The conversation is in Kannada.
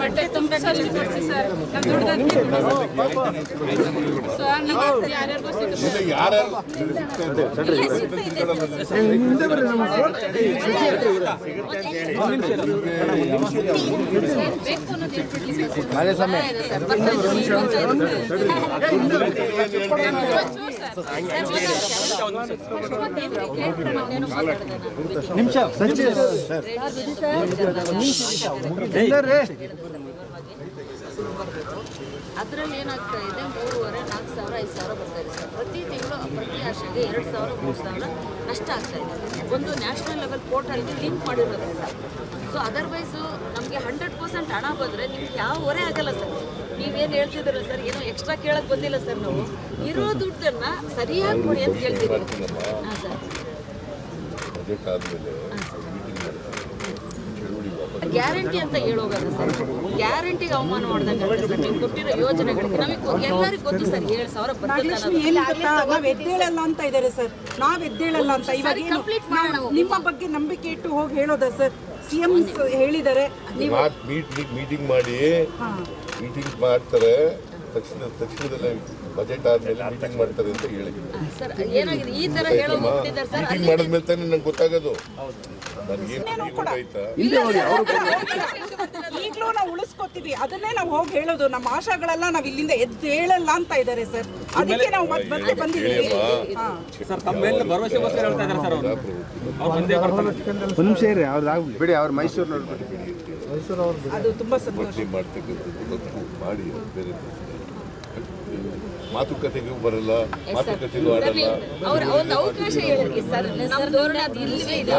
ಬಟ್ಟೆ ತುಂಬ ಸರ್ ಯಾರ್ಯಾರಿಗೂ ಅದರಲ್ಲಿ ಏನಾಗ್ತಾ ಇದೆ 3,500, 4,000, 5,000 ಬರ್ತಾ ಇದೆ ಸರ್. ಪ್ರತಿ ತಿಂಗಳು ಪ್ರತಿ ವರ್ಷಕ್ಕೆ 2,000, 3,000 ನಷ್ಟ ಆಗ್ತಾ ಇದೆ. ಒಂದು ನ್ಯಾಷನಲ್ ಲೆವೆಲ್ ಪೋರ್ಟಲ್ಗೆ ಲಿಂಕ್ ಮಾಡಿರೋದ್ರಿಂದ. ಸೊ ಅದರ್ವೈಸು ನಮಗೆ 100% ಹಣ ಬಂದರೆ ನಿಮ್ಗೆ ಯಾವ ಹೊರೆ ಆಗಲ್ಲ ಸರ್. ನೀವೇನು ಹೇಳ್ತಿದ್ದೀರ ಸರ್, ಏನೋ ಎಕ್ಸ್ಟ್ರಾ ಕೇಳಕ್ಕೆ ಬಂದಿಲ್ಲ ಸರ್. ನಾವು ಇರೋ ದುಡ್ಡನ್ನು ಸರಿಯಾಗಿ ಕೊಡಿ ಅಂತ ಕೇಳ್ತಿದ್ದೀವಿ. ಹಾಂ ಸರ್. ಗ್ಯಾರಂಟಿ ಅಂತ ಹೇಳೋಗಲ್ಲ ಸರ್. ಗ್ಯಾರಂಟಿಗೆ ಅವಮಾನ ಮಾಡ್ದಂಗೆ ಸರ್. ನೀವು ಕೊಟ್ಟಿರೋ ಯೋಜನೆಗಳಿಗೆ ನಮಗೆ ಎಲ್ಲರಿಗೂ ಗೊತ್ತು ಸರ್. 7,000 ನಾವ್ ಎದ್ದೇಳಲ್ಲ ಅಂತ ಇದ್ದಾರೆ ಸರ್. ನಾವ್ ಎದ್ದೇಳಲ್ಲ ಅಂತ ಇವಾಗ ನಿಮ್ಮ ಬಗ್ಗೆ ನಂಬಿಕೆ ಇಟ್ಟು ಹೋಗಿ ಹೇಳೋದ ಸರ್. ಸಿಎಂ ಹೇಳಿದ್ದಾರೆ ಮೀಟಿಂಗ್ ಮಾಡಿ ಮೀಟಿಂಗ್ ಮಾಡ್ತಾರೆ, ತಕ್ಷಣದಲ್ಲೇ ಬಜೆಟ್ ಆದ್ಮೇಲೆ ಮೀಟಿಂಗ್ ಮಾಡ್ತಾರೆ ಅಂತ ಹೇಳಿ ಸರ್. ಏನಾಗಿದೆ ಈ ತರ ಹೇಳೋಗ್ಬಿಟ್ಟಿದ್ದಾರೆ ಸರ್. ಮೀಟಿಂಗ್ ಮಾಡಿದ್ಮೇಲೆ ತಾನೇ ನಂಗೆ ಗೊತ್ತಾಗೋದು. ಈಗಲೂ ನಾವು ಉಳಿಸ್ಕೊತೀವಿ, ಅದನ್ನೇ ನಾವು ಹೋಗಿ ಹೇಳೋದು. ನಮ್ಮ ಆಶಾಗಳೆಲ್ಲ ನಾವ್ ಇಲ್ಲಿಂದ ಎದ್ದೇಳಲ್ಲ ಅಂತ ಇದ್ದಾರೆ ಸರ್. ಅದಕ್ಕೆ ನಾವು ಮತ್ತೆ ಬಂದಿದ್ದೀವಿ. ಬಿಡಿ, ಅವ್ರು ಮೈಸೂರಿನವ್ರು ಅದು ತುಂಬಾ ಸಂತೋಷ. ಮಾಡಿ ಬೇರೆ ಮಾತುಕತೆಗೂ ಬರಲ್ಲ, ಮಾತುಕತೆಗೂ ಆಡಲ್ಲ. ಅವ್ರ ಒಂದು ಅವಕಾಶ ಹೇಳಿ ಸರ್. ನಮ್ಮ ಧೋರಣೆ ಅದು ಇಲ್ಲವೇ ಇದೆ.